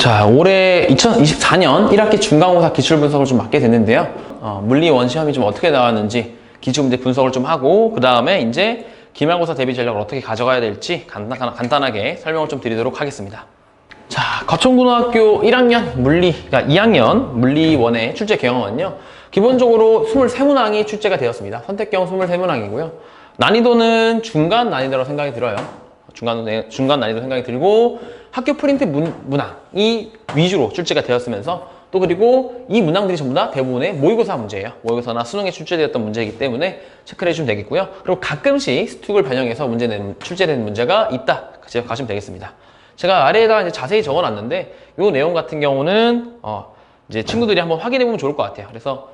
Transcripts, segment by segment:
자, 올해 2024년 1학기 중간고사 기출분석을 좀 맡게 됐는데요. 물리원 시험이 좀 어떻게 나왔는지 기출문제 분석을 좀 하고, 그 다음에 이제 기말고사 대비 전략을 어떻게 가져가야 될지 간단하게 설명을 좀 드리도록 하겠습니다. 자, 거천고등학교 1학년 그러니까 2학년 물리원의 출제 경험은요, 기본적으로 23문항이 출제가 되었습니다. 선택형 23문항이고요. 난이도는 중간 난이도라고 생각이 들어요. 중간 난이도 생각이 들고, 학교 프린트 문항이 위주로 출제가 되었으면서, 또 그리고 이 문항들이 전부 다 대부분의 모의고사 문제예요. 모의고사나 수능에 출제되었던 문제이기 때문에 체크를 해주시면 되겠고요. 그리고 가끔씩 스툭을 반영해서 출제된 문제가 있다 가시면 되겠습니다. 제가 아래에다가 이제 자세히 적어놨는데, 이 내용 같은 경우는 이제 친구들이 한번 확인해보면 좋을 것 같아요. 그래서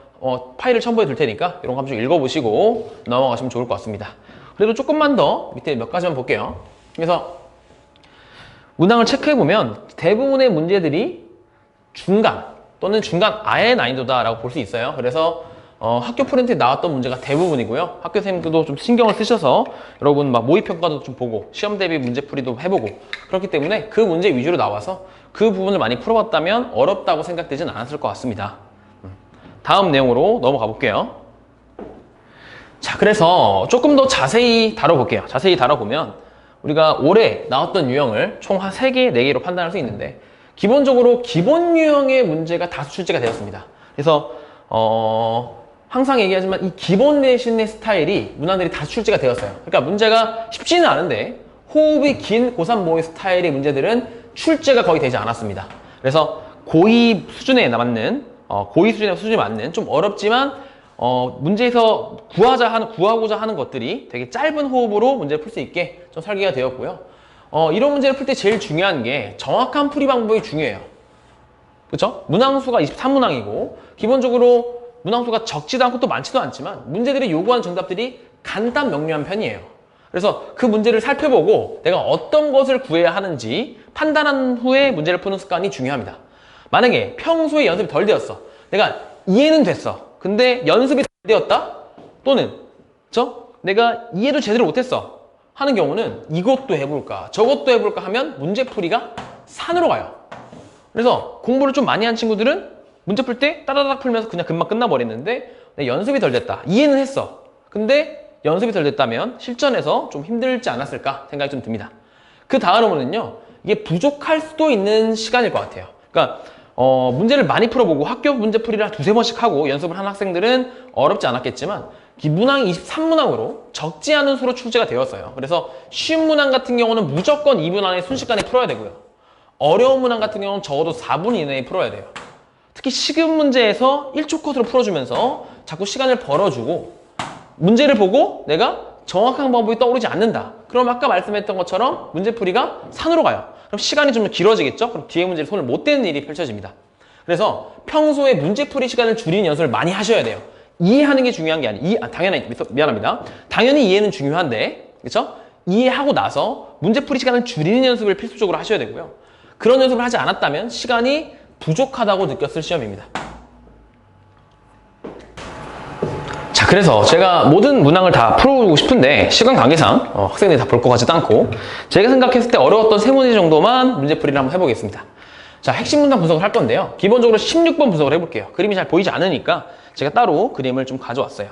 파일을 첨부해 둘 테니까 이런 거 한번 읽어보시고 넘어가시면 좋을 것 같습니다. 그래도 조금만 더 밑에 몇 가지만 볼게요. 그래서 문항을 체크해보면 대부분의 문제들이 중간 또는 중간 아래 난이도다라고 볼 수 있어요. 그래서 학교 프린트에 나왔던 문제가 대부분이고요. 학교 선생님들도 좀 신경을 쓰셔서 여러분 막 모의평가도 좀 보고 시험 대비 문제풀이도 해보고, 그렇기 때문에 그 문제 위주로 나와서 그 부분을 많이 풀어봤다면 어렵다고 생각되진 않았을 것 같습니다. 다음 내용으로 넘어가 볼게요. 자, 그래서 조금 더 자세히 다뤄볼게요. 자세히 다뤄보면 우리가 올해 나왔던 유형을 총 한 3개, 4개로 판단할 수 있는데, 기본적으로 기본 유형의 문제가 다수 출제가 되었습니다. 그래서 항상 얘기하지만 이 기본 내신의 스타일이 문항들이 다수 출제가 되었어요. 그러니까 문제가 쉽지는 않은데 호흡이 긴 고3 모의 스타일의 문제들은 출제가 거의 되지 않았습니다. 그래서 고의 수준에 맞는 좀 어렵지만 문제에서 구하고자 하는 것들이 되게 짧은 호흡으로 문제를 풀 수 있게 좀 설계가 되었고요. 이런 문제를 풀 때 제일 중요한 게 정확한 풀이 방법이 중요해요. 그렇죠? 문항수가 23문항이고 기본적으로 문항수가 적지도 않고 또 많지도 않지만 문제들이 요구하는 정답들이 간단 명료한 편이에요. 그래서 그 문제를 살펴보고 내가 어떤 것을 구해야 하는지 판단한 후에 문제를 푸는 습관이 중요합니다. 만약에 평소에 연습이 덜 되었어. 내가 이해는 됐어. 근데 연습이 덜 되었다? 또는 내가 이해도 제대로 못했어 하는 경우는 이것도 해볼까 저것도 해볼까 하면 문제풀이가 산으로 가요. 그래서 공부를 좀 많이 한 친구들은 문제 풀 때 따다닥 풀면서 그냥 금방 끝나버리는데, 내 연습이 덜 됐다. 이해는 했어. 근데 연습이 덜 됐다면 실전에서 좀 힘들지 않았을까 생각이 좀 듭니다. 그 다음으로는요, 이게 부족할 수도 있는 시간일 것 같아요. 그러니까 문제를 많이 풀어보고 학교 문제풀이를 한 2-3번씩 하고 연습을 한 학생들은 어렵지 않았겠지만, 문항이 23문항으로 적지 않은 수로 출제가 되었어요. 그래서 쉬운 문항 같은 경우는 무조건 2분 안에 순식간에 풀어야 되고요. 어려운 문항 같은 경우는 적어도 4분 이내에 풀어야 돼요. 특히 시급 문제에서 1초 컷으로 풀어주면서 자꾸 시간을 벌어주고, 문제를 보고 내가 정확한 방법이 떠오르지 않는다. 그럼 아까 말씀했던 것처럼 문제풀이가 산으로 가요. 그럼 시간이 좀 길어지겠죠? 그럼 뒤에 문제에 손을 못 대는 일이 펼쳐집니다. 그래서 평소에 문제풀이 시간을 줄이는 연습을 많이 하셔야 돼요. 이해하는 게 중요한 게 미안합니다. 당연히 이해는 중요한데, 그렇죠? 이해하고 나서 문제풀이 시간을 줄이는 연습을 필수적으로 하셔야 되고요. 그런 연습을 하지 않았다면 시간이 부족하다고 느꼈을 시험입니다. 자, 그래서 제가 모든 문항을 다 풀어보고 싶은데 시간 관계상 학생들이 다 볼 것 같지도 않고, 제가 생각했을 때 어려웠던 3문제 정도만 문제풀이를 한번 해보겠습니다. 자, 핵심 문항 분석을 할 건데요. 기본적으로 16번 분석을 해볼게요. 그림이 잘 보이지 않으니까 제가 따로 그림을 좀 가져왔어요.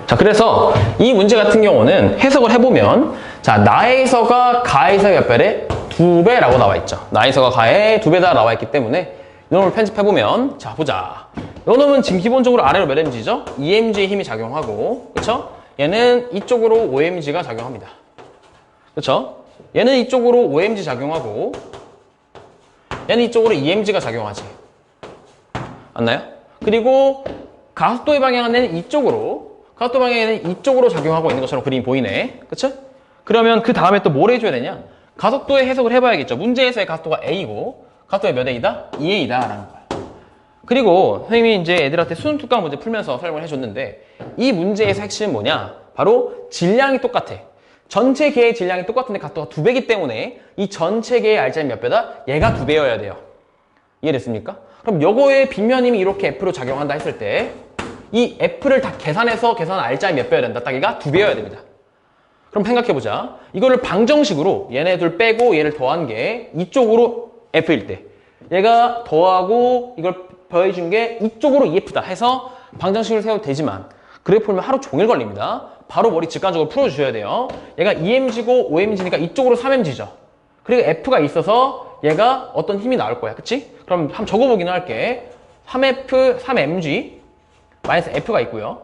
자, 그래서 이 문제 같은 경우는 해석을 해보면, 자, 나에서가 가에서의 몇 배에 2배라고 나와 있죠. 나에서가 가에 2배다 나와 있기 때문에 이놈을 편집해보면, 자, 보자. 이놈은 지금 기본적으로 아래로 몇 mg죠? 2mg의 힘이 작용하고, 그쵸? 얘는 이쪽으로 5mg가 작용합니다. 그쵸? 얘는 이쪽으로 5mg 작용하고, 얘는 이쪽으로 2mg가 작용하지. 맞나요? 그리고 가속도의 방향은 가속도 방향에는 이쪽으로 작용하고 있는 것처럼 그림이 보이네. 그쵸? 그러면 그 다음에 또 뭘 해줘야 되냐? 가속도의 해석을 해봐야겠죠. 문제에서의 가속도가 A고, 가속도가 몇 A다? 2A다 라는 거야. 그리고 선생님이 이제 애들한테 수능 특강 문제 풀면서 설명을 해줬는데, 이 문제에서 핵심은 뭐냐? 바로 질량이 똑같아. 전체 개의 질량이 똑같은데 가속도가 2배이기 때문에 이 전체 개의 알짜는 몇 배다? 얘가 2배여야 돼요. 이해됐습니까? 그럼 요거의 빗면임이 이렇게 F로 작용한다 했을 때 이 F를 다 계산해서 알짜이 몇 배여야 된다? 딱 얘가 2배여야 됩니다. 그럼 생각해보자. 이거를 방정식으로 얘네 둘 빼고 얘를 더한 게 이쪽으로 F일 때 얘가 더하고 이걸 더해준 게 이쪽으로 EF다 해서 방정식을 세워도 되지만 그래프 풀면 하루 종일 걸립니다. 바로 머리 직관적으로 풀어주셔야 돼요. 얘가 2mg고 5mg니까 이쪽으로 3mg죠. 그리고 F가 있어서 얘가 어떤 힘이 나올 거야. 그치? 그럼 한번 적어보기는 할게. 3mg 마이너스 F가 있고요.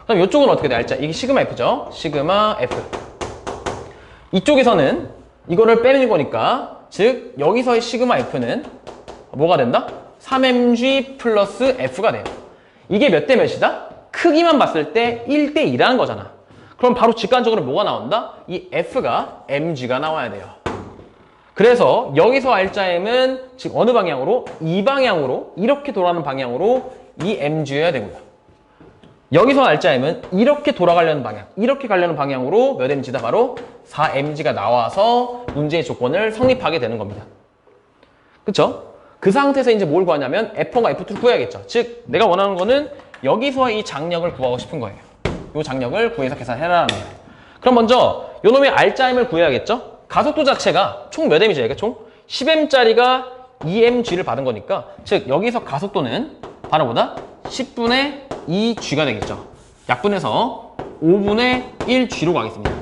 그럼 이쪽은 어떻게 돼? 알자. 이게 시그마 F죠? 시그마 F. 이쪽에서는 이거를 빼는 거니까 즉 여기서의 시그마 F는 뭐가 된다? 3mg 플러스 F가 돼요. 이게 몇 대 몇이다? 크기만 봤을 때 1대 2라는 거잖아. 그럼 바로 직관적으로 뭐가 나온다? 이 F가 mg가 나와야 돼요. 그래서 여기서 알짜임은 지금 어느 방향으로? 이 방향으로 이렇게 돌아가는 방향으로 이 mg여야 되고요. 여기서 알짜임은 이렇게 돌아가려는 방향, 이렇게 가려는 방향으로 몇 mg다? 바로 4mg가 나와서 문제의 조건을 성립하게 되는 겁니다. 그쵸? 그 상태에서 이제 뭘 구하냐면 F1과 F2를 구해야겠죠. 즉 내가 원하는 거는 여기서 이 장력을 구하고 싶은 거예요. 이 장력을 구해서 계산해라는 거예요. 그럼 먼저 요놈의 R'을 구해야겠죠. 가속도 자체가 총 몇 m이죠? 얘가 총 10m짜리가 2mg를 받은 거니까 즉 여기서 가속도는 바로 보다 10분의 2g가 되겠죠. 약분해서 5분의 1g로 가겠습니다.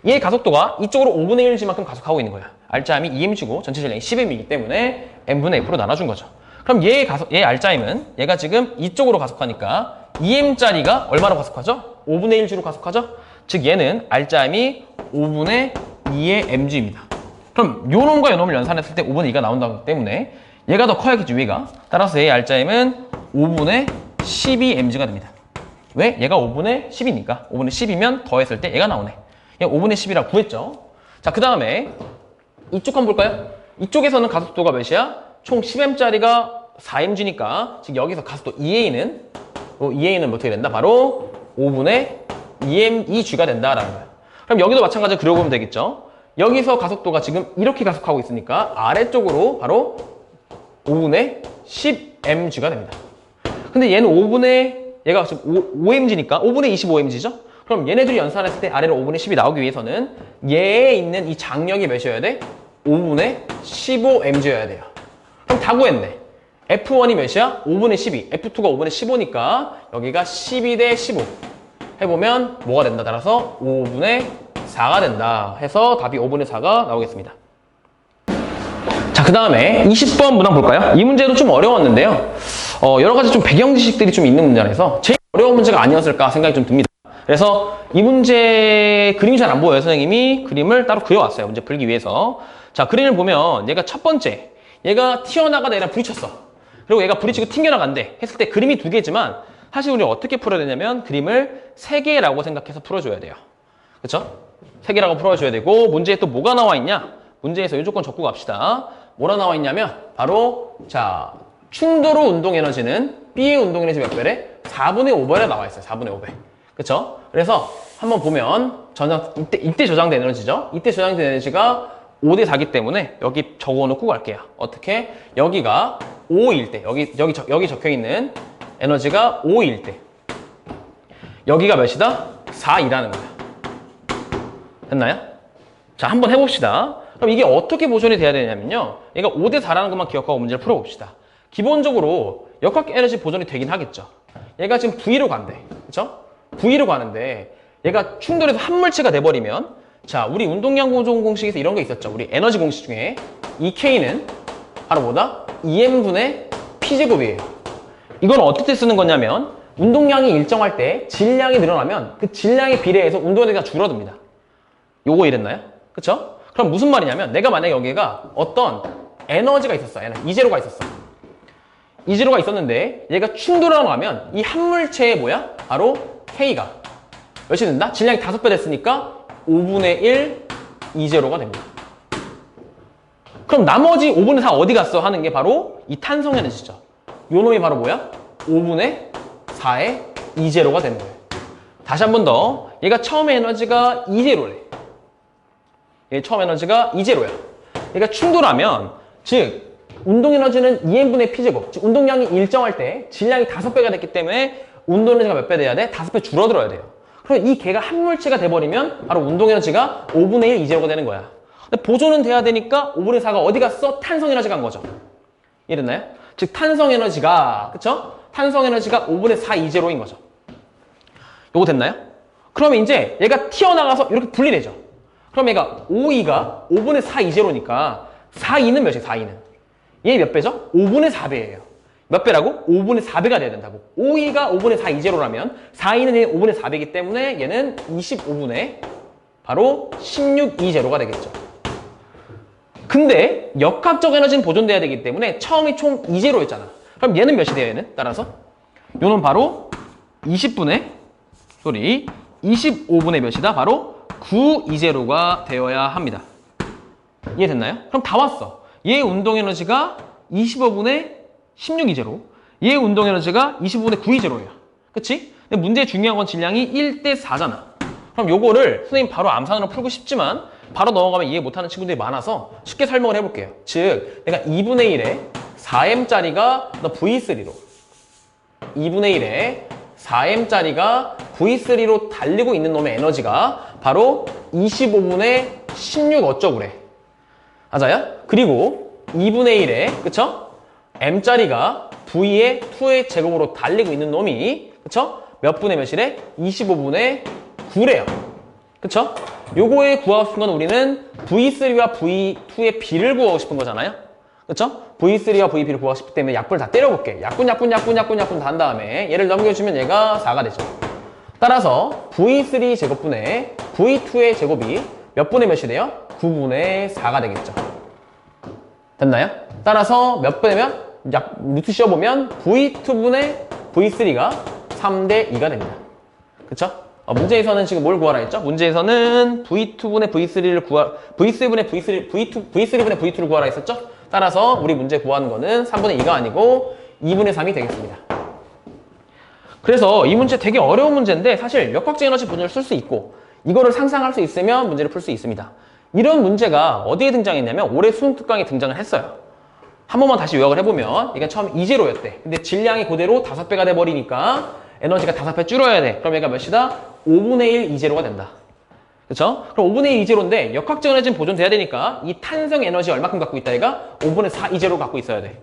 얘 가속도가 이쪽으로 5분의 1g만큼 가속하고 있는 거예요. R'이 2mg고 전체 질량이 10m이기 때문에 m분의 f로 나눠준 거죠. 그럼 얘 R'은 얘가 지금 이쪽으로 가속하니까 2m짜리가 얼마로 가속하죠? 5분의 1g로 가속하죠? 즉 얘는 R'이 5분의 2의 mg입니다. 그럼 요 놈과 요 놈을 연산했을 때 5분의 2가 나온다기 때문에 얘가 더 커야겠죠, 위가. 따라서 얘의 R'은 5분의 12mg가 됩니다. 왜? 얘가 5분의 10이니까 5분의 10이면 더했을 때 얘가 나오네. 얘 5분의 10이라고 구했죠. 자, 그 다음에 이쪽 한번 볼까요? 이쪽에서는 가속도가 몇이야? 총 10m짜리가 4mg니까 즉 여기서 가속도 EA는 어떻게 된다? 바로 5분의 2g가 된다라는 거예요. 그럼 여기도 마찬가지로 그려보면 되겠죠? 여기서 가속도가 지금 이렇게 가속하고 있으니까 아래쪽으로 바로 5분의 10mg가 됩니다. 근데 얘는 얘가 지금 5mg니까 5분의 25mg죠? 그럼 얘네들이 연산했을 때 아래로 5분의 10이 나오기 위해서는 얘에 있는 이 장력이 몇이어야 돼? 5분의 15mg여야 돼요. 그럼 다 구했네. F1이 몇이야? 5분의 12. F2가 5분의 15니까 여기가 12대 15. 해보면 뭐가 된다? 따라서 5분의 4가 된다. 해서 답이 5분의 4가 나오겠습니다. 자, 그 다음에 20번 문항 볼까요? 이 문제도 좀 어려웠는데요. 여러 가지 좀 배경 지식들이 좀 있는 문제라서 제일 어려운 문제가 아니었을까 생각이 좀 듭니다. 그래서 이 문제 그림이 잘 안 보여요. 선생님이 그림을 따로 그려왔어요. 문제 풀기 위해서. 자, 그림을 보면 얘가 첫 번째, 얘가 튀어나가다 얘랑 부딪혔어. 그리고 얘가 부딪히고 튕겨나간대 했을 때 그림이 두 개지만 사실 우리 어떻게 풀어야 되냐면 그림을 세 개라고 생각해서 풀어줘야 돼요. 그쵸? 세 개라고 풀어줘야 되고 문제에 또 뭐가 나와 있냐? 문제에서 이 조건 적고 갑시다. 뭐라 나와 있냐면 바로 자 충돌 후 운동 에너지는 B의 운동 에너지 몇 배래? 4분의 5배에 나와 있어요. 4분의 5배. 그쵸? 그래서 한번 보면 이때 저장된 에너지죠? 이때 저장된 에너지가 5대 4기 때문에 여기 적어놓고 갈게요. 어떻게? 여기가 5일 때 여기 적혀있는 에너지가 5일 때 여기가 몇이다? 4이라는 거야. 됐나요? 자, 한번 해봅시다. 그럼 이게 어떻게 보존이 돼야 되냐면요. 얘가 5대 4라는 것만 기억하고 문제를 풀어봅시다. 기본적으로 역학 에너지 보존이 되긴 하겠죠. 얘가 지금 V로 간대. 그쵸? V로 가는데 얘가 충돌해서 한 물체가 돼버리면 자, 우리 운동량 보존 공식에서 이런 게 있었죠. 우리 에너지 공식 중에 이 K는 바로 뭐다? 2m분의 P제곱이에요. 이건 어떻게 쓰는 거냐면 운동량이 일정할 때 질량이 늘어나면 그 질량에 비례해서 운동에너지가 줄어듭니다. 요거 이랬나요? 그쵸? 그럼 무슨 말이냐면 내가 만약에 여기가 어떤 에너지가 있었어. 이제로가 있었어. 이제로가 있었는데 얘가 충돌하고 나면 이 한 물체의 뭐야? 바로 K가 몇이 된다? 질량이 5배 됐으니까 5분의 1 이제로가 됩니다. 그럼 나머지 5분의 4 어디 갔어? 하는 게 바로 이 탄성 에너지죠. 요 놈이 바로 뭐야? 5분의 4의 이제로가 되는 거예요. 다시 한 번 더. 얘가 처음 에너지가 이제로래. 얘 처음 에너지가 이제로야. 얘가 충돌하면 즉 운동 에너지는 2n분의 P제곱. 즉 운동량이 일정할 때 질량이 5배가 됐기 때문에 운동 에너지가 몇 배 돼야 돼? 5배 줄어들어야 돼요. 그럼 이 개가 한 물체가 돼버리면 바로 운동 에너지가 5분의 1 이제로가 되는 거야. 근데 보존은 돼야 되니까 5분의 4가 어디 갔어? 탄성 에너지 간 거죠. 이해됐나요? 즉 탄성 에너지가, 그쵸? 탄성 에너지가 5분의 4 이제로인 거죠. 요거 됐나요? 그러면 이제 얘가 튀어나가서 이렇게 분리되죠. 그럼 얘가 5E가 5분의 4 이제로니까 4E는 몇이에요? 4E는 얘 몇 배죠? 5분의 4배예요. 몇 배라고? 5분의 4배가 돼야 된다고. 5E가 5분의 4 이제로라면 4E는 얘 5분의 4배이기 때문에 얘는 25분의 바로 16 이제로가 되겠죠. 근데 역학적 에너지는 보존돼야 되기 때문에 처음이 총 2제로였잖아. 그럼 얘는 몇이 돼요? 얘는 따라서 요는 바로 25분의 몇이다? 바로 9 이제로가 되어야 합니다. 이해됐나요? 그럼 다 왔어. 얘 운동 에너지가 25분의 16 이제로, 얘 운동 에너지가 25분의 9 이제로예요. 그치? 근데 문제의 중요한 건 질량이 1대 4잖아. 그럼 요거를 선생님 바로 암산으로 풀고 싶지만 바로 넘어가면 이해 못하는 친구들이 많아서 쉽게 설명을 해볼게요. 즉 내가 2분의 1에 4m짜리가 너 V3로 2분의 1에 4m짜리가 V3로 달리고 있는 놈의 에너지가 바로 25분의 16 어쩌구래. 맞아요? 그리고 2분의 1에 그쵸? m짜리가 V의 2의 제곱으로 달리고 있는 놈이 그쵸? 몇 분의 몇이래? 25분의 9래요. 그쵸? 요거에 구하고 싶은 건 우리는 V3와 V2의 비를 구하고 싶은 거잖아요. 그쵸? V3와 V2를 구하고 싶기 때문에 약분을 다 때려볼게. 약분 다 한 다음에 얘를 넘겨주면 얘가 4가 되죠. 따라서 V3 제곱분의 V2의 제곱이 몇 분의 몇이 돼요? 9분의 4가 되겠죠. 됐나요? 따라서 몇 분이면 루트 씌워보면 V2분의 V3가 3대 2가 됩니다. 그쵸? 문제에서는 지금 뭘 구하라 했죠? 문제에서는 V2분의 V3를 V3분의 V2를 구하라 했었죠? 따라서 우리 문제 구하는 거는 3분의 2가 아니고 2분의 3이 되겠습니다. 그래서 이 문제 되게 어려운 문제인데 사실 역학적 에너지 분열을 쓸 수 있고 이거를 상상할 수 있으면 문제를 풀 수 있습니다. 이런 문제가 어디에 등장했냐면 올해 수능 특강에 등장을 했어요. 한 번만 다시 요약을 해보면 이게 처음 2제로였대. 근데 질량이 그대로 5배가 돼버리니까 에너지가 5배 줄어야 돼. 그럼 얘가 몇이다? 5분의 1 2제로가 된다. 그쵸? 그럼 5분의 1 2제로인데 역학적 에너지는 보존돼야 되니까 이 탄성 에너지 얼마큼 갖고 있다? 얘가 5분의 4 2제로 갖고 있어야 돼.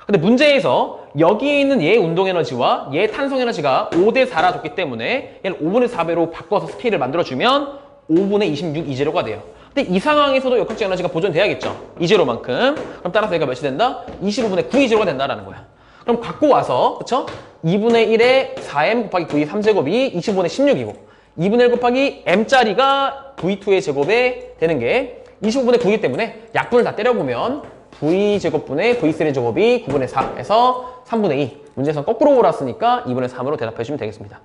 근데 문제에서 여기에 있는 얘 운동 에너지와 얘 탄성 에너지가 5대 4라 줬기 때문에 얘를 5분의 4배로 바꿔서 스케일을 만들어주면 5분의 26 2제로가 돼요. 근데 이 상황에서도 역학적 에너지가 보존돼야겠죠. 2제로만큼. 그럼 따라서 얘가 몇이 된다? 25분의 9 2제로가 된다라는 거야. 그럼 갖고 와서 그쵸? 2분의 1에 4m 곱하기 V의 3제곱이 25분의 16이고 2분의 1 곱하기 m짜리가 V2의 제곱에 되는 게 25분의 9이기 때문에 약분을 다 때려보면 V제곱분의 V3의 제곱이 9분의 4에서 3분의 2. 문제에서 거꾸로 몰았으니까 2분의 3으로 대답해주시면 되겠습니다.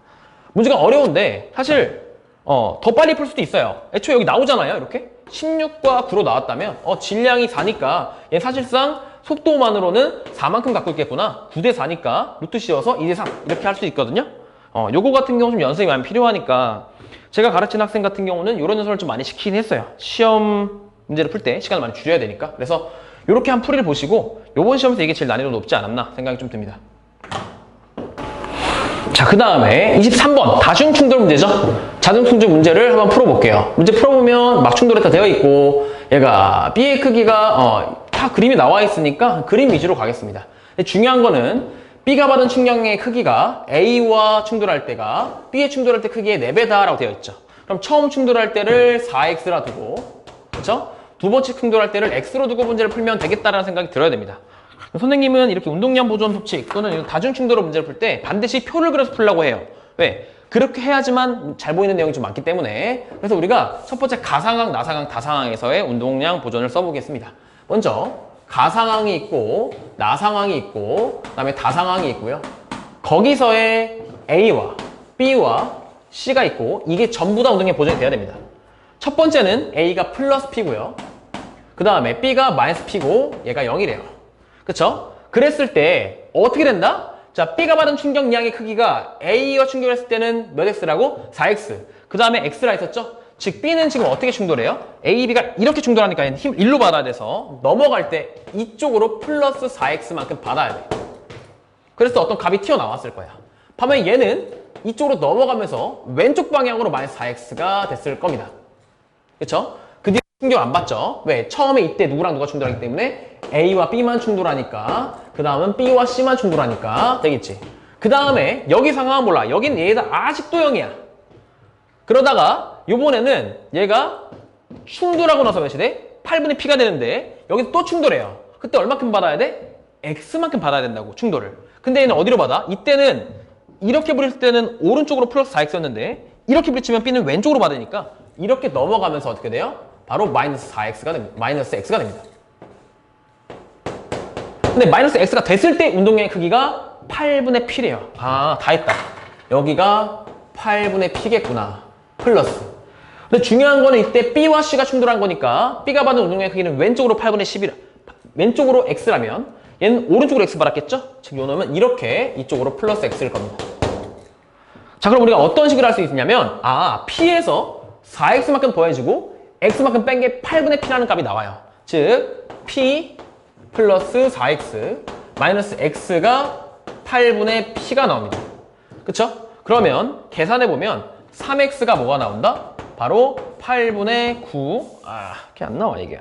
문제가 어려운데 사실 더 빨리 풀 수도 있어요. 애초에 여기 나오잖아요. 이렇게 16과 9로 나왔다면 질량이 4니까 얘 사실상 속도만으로는 4만큼 갖고 있겠구나. 9대 4니까 루트 씌워서 2대 3 이렇게 할 수 있거든요. 요거 같은 경우 좀 연습이 많이 필요하니까 제가 가르치는 학생 같은 경우는 이런 연습을 좀 많이 시키긴 했어요. 시험 문제를 풀 때 시간을 많이 줄여야 되니까. 그래서 이렇게 한 풀이를 보시고 요번 시험에서 이게 제일 난이도 높지 않았나 생각이 좀 듭니다. 자, 그 다음에 23번 다중충돌 문제죠. 다중충돌 문제를 한번 풀어볼게요. 문제 풀어보면 막 충돌했다 되어 있고 얘가 B의 크기가 다 그림이 나와 있으니까 그림 위주로 가겠습니다. 근데 중요한 거는 B가 받은 충격의 크기가 A와 충돌할 때가 B에 충돌할 때 크기의 4배다 라고 되어 있죠. 그럼 처음 충돌할 때를 4x라 두고 그렇죠? 두 번째 충돌할 때를 x로 두고 문제를 풀면 되겠다라는 생각이 들어야 됩니다. 선생님은 이렇게 운동량 보존 법칙 또는 다중 충돌 문제를 풀 때 반드시 표를 그려서 풀려고 해요. 왜? 그렇게 해야지만 잘 보이는 내용이 좀 많기 때문에. 그래서 우리가 첫 번째 가상항, 나상항, 다상항에서의 운동량 보존을 써보겠습니다. 먼저 가상항이 있고 나상항이 있고 그다음에 다상항이 있고요. 거기서의 A와 B와 C가 있고 이게 전부 다 운동량 보존이 돼야 됩니다. 첫 번째는 A가 플러스 P고요. 그 다음에 B가 마이너스 P고 얘가 0이래요. 그쵸? 그랬을 때 어떻게 된다? 자, B가 받은 충격량의 크기가 A와 충돌했을 때는 몇 X라고? 4X. 그 다음에 X라 했었죠? 즉 B는 지금 어떻게 충돌해요? A, B가 이렇게 충돌하니까 힘 1로 받아야 돼서 넘어갈 때 이쪽으로 플러스 4X만큼 받아야 돼. 그래서 어떤 값이 튀어나왔을 거야. 반면 얘는 이쪽으로 넘어가면서 왼쪽 방향으로 마이너스 4X가 됐을 겁니다. 그쵸? 그 뒤에 충돌 안 받죠? 왜? 처음에 이때 누구랑 누가 충돌하기 때문에 A와 B만 충돌하니까 그 다음은 B와 C만 충돌하니까 되겠지. 그 다음에 여기 상황은 몰라. 여긴 얘가 아직도 0이야. 그러다가 요번에는 얘가 충돌하고 나서 몇이 돼? 8분의 P가 되는데 여기서 또 충돌해요. 그때 얼마큼 받아야 돼? X만큼 받아야 된다고, 충돌을. 근데 얘는 어디로 받아? 이때는 이렇게 부딪힐 때는 오른쪽으로 플러스 4X였는데 이렇게 부딪히면 B는 왼쪽으로 받으니까 이렇게 넘어가면서 어떻게 돼요? 바로 마이너스 4X가 됩니다. 마이너스 X가 됩니다. 근데 마이너스 X가 됐을 때 운동량의 크기가 8분의 P래요. 아, 다 했다. 여기가 8분의 P겠구나. 플러스. 근데 중요한 거는 이때 B와 C가 충돌한 거니까 B가 받는 운동량의 크기는 왼쪽으로 8분의 10이라. 왼쪽으로 X라면 얘는 오른쪽으로 X 받았겠죠? 즉, 요 놈은 이렇게 이쪽으로 플러스 X일 겁니다. 자, 그럼 우리가 어떤 식으로 할 수 있냐면, P에서 4X만큼 더해주고 X만큼 뺀 게 8분의 P라는 값이 나와요. 즉, P 플러스 4X 마이너스 X가 8분의 P가 나옵니다. 그쵸? 그러면 계산해보면 3X가 뭐가 나온다? 바로 8분의 9. 이게 안 나와, 이게.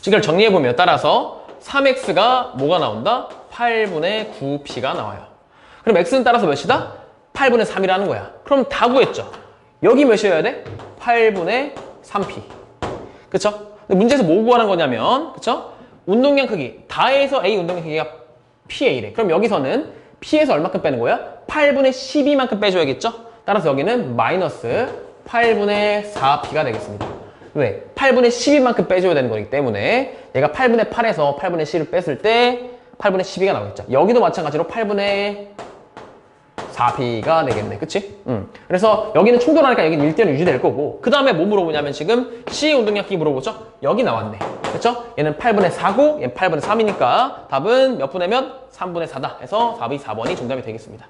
이걸 정리해보면 따라서 3X가 뭐가 나온다? 8분의 9P가 나와요. 그럼 X는 따라서 몇이다? 8분의 3이라는 거야. 그럼 다 구했죠? 여기 몇이어야 돼? 8분의 3P. 그쵸? 문제에서 뭐 구하는 거냐면, 그쵸? 운동량 크기. 다에서 A 운동량 크기가 PA래. 그럼 여기서는 P에서 얼마큼 빼는 거야? 8분의 12만큼 빼줘야겠죠? 따라서 여기는 마이너스 8분의 4P가 되겠습니다. 왜? 8분의 12만큼 빼줘야 되는 거기 때문에 얘가 8분의 8에서 8분의 10을 뺐을 때 8분의 12가 나오겠죠. 여기도 마찬가지로 8분의 4P가 되겠네. 그치? 그래서 여기는 충돌하니까 여기는 1대1 유지될 거고 그 다음에 뭐 물어보냐면 지금 C 운동량 크기 물어보죠? 여기 나왔네. 그쵸? 얘는 8분의 4고 얘는 8분의 3이니까 답은 몇 분의 몇? 3분의 4다 해서 답이 4번이 정답이 되겠습니다.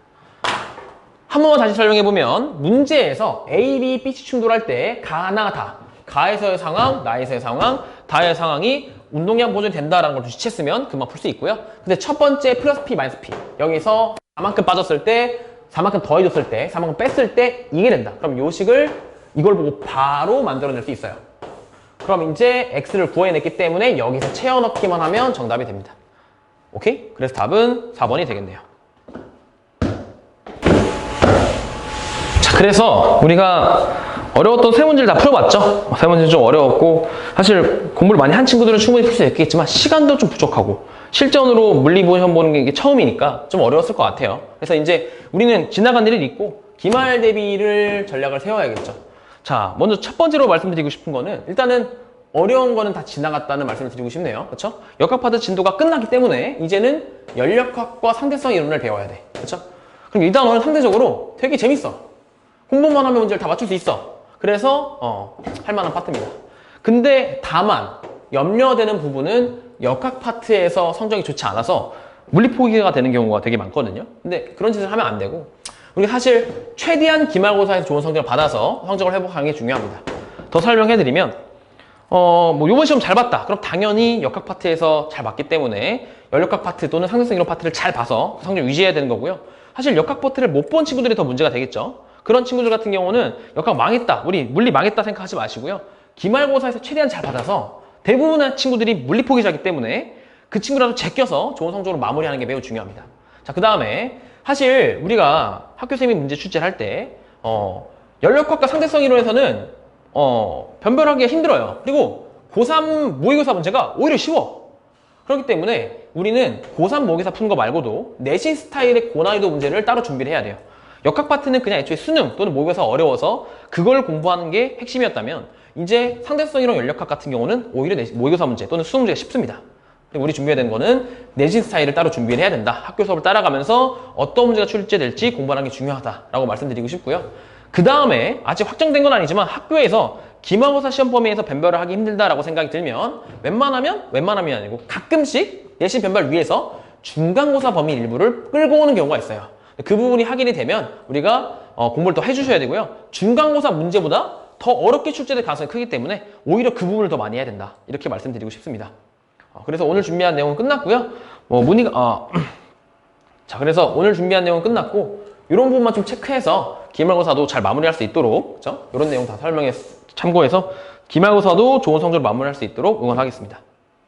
한 번만 다시 설명해보면 문제에서 A, B, B, C 충돌할 때 가나 다 가에서의 상황, 나에서의 상황, 다의 상황이 운동량 보존이 된다라는 걸 주시했으면 금방 풀 수 있고요. 근데 첫 번째 플러스 P, 마이너스 P 여기서 4만큼 빠졌을 때 4만큼 더해줬을 때 4만큼 뺐을 때 이게 된다. 그럼 요 식을 이걸 보고 바로 만들어낼 수 있어요. 그럼 이제 X를 구해냈기 때문에 여기서 채워넣기만 하면 정답이 됩니다. 오케이? 그래서 답은 4번이 되겠네요. 자, 그래서 우리가 어려웠던 세 문제를 다 풀어봤죠? 세 문제는 좀 어려웠고 사실 공부를 많이 한 친구들은 충분히 풀 수 있겠지만 시간도 좀 부족하고 실전으로 물리 시험 보는 게 이게 처음이니까 좀 어려웠을 것 같아요. 그래서 이제 우리는 지나간 일을 잊고 기말 대비를 전략을 세워야겠죠. 자, 먼저 첫 번째로 말씀드리고 싶은 거는 일단은 어려운 거는 다 지나갔다는 말씀을 드리고 싶네요. 그렇죠? 역학 파트 진도가 끝났기 때문에 이제는 연력학과 상대성 이론을 배워야 돼. 그렇죠? 그럼 이 단어는 상대적으로 되게 재밌어. 공부만 하면 문제를 다 맞출 수 있어. 그래서 할 만한 파트입니다. 근데 다만 염려되는 부분은 역학 파트에서 성적이 좋지 않아서 물리 포기가 되는 경우가 되게 많거든요. 근데 그런 짓을 하면 안 되고 우리가 사실 최대한 기말고사에서 좋은 성적을 받아서 성적을 회복하는 게 중요합니다. 더 설명해드리면 뭐 요번 시험 잘 봤다. 그럼 당연히 역학 파트에서 잘 봤기 때문에 연력학 파트 또는 상대성 이론 파트를 잘 봐서 성적 유지해야 되는 거고요. 사실 역학 파트를 못 본 친구들이 더 문제가 되겠죠. 그런 친구들 같은 경우는 역학 망했다, 우리 물리 망했다 생각하지 마시고요. 기말고사에서 최대한 잘 받아서 대부분의 친구들이 물리 포기자이기 때문에 그 친구라도 제껴서 좋은 성적으로 마무리하는 게 매우 중요합니다. 자, 그 다음에 사실 우리가 학교생이 문제 출제를 할 때 연력학과 상대성 이론에서는 변별하기가 힘들어요. 그리고 고3 모의고사 문제가 오히려 쉬워. 그렇기 때문에 우리는 고3 모의고사 푸는 거 말고도 내신 스타일의 고난이도 문제를 따로 준비를 해야 돼요. 역학 파트는 그냥 애초에 수능 또는 모의고사가 어려워서 그걸 공부하는 게 핵심이었다면 이제 상대성 이론 연력학 같은 경우는 오히려 모의고사 문제 또는 수능 문제가 쉽습니다. 그리고 우리 준비해야 되는 거는 내신 스타일을 따로 준비를 해야 된다. 학교 수업을 따라가면서 어떤 문제가 출제될지 공부하는 게 중요하다라고 말씀드리고 싶고요. 그 다음에 아직 확정된 건 아니지만 학교에서 기말고사 시험 범위에서 변별을 하기 힘들다라고 생각이 들면 웬만하면 아니고 가끔씩 내신 변별 위해서 중간고사 범위 일부를 끌고 오는 경우가 있어요. 그 부분이 확인이 되면 우리가 공부를 더 해주셔야 되고요. 중간고사 문제보다 더 어렵게 출제될 가능성이 크기 때문에 오히려 그 부분을 더 많이 해야 된다. 이렇게 말씀드리고 싶습니다. 그래서 오늘 준비한 내용은 끝났고요. 자, 그래서 오늘 준비한 내용은 끝났고 이런 부분만 좀 체크해서 기말고사도 잘 마무리할 수 있도록, 그죠? 이런 내용 다 설명해 참고해서 기말고사도 좋은 성적을 마무리할 수 있도록 응원하겠습니다.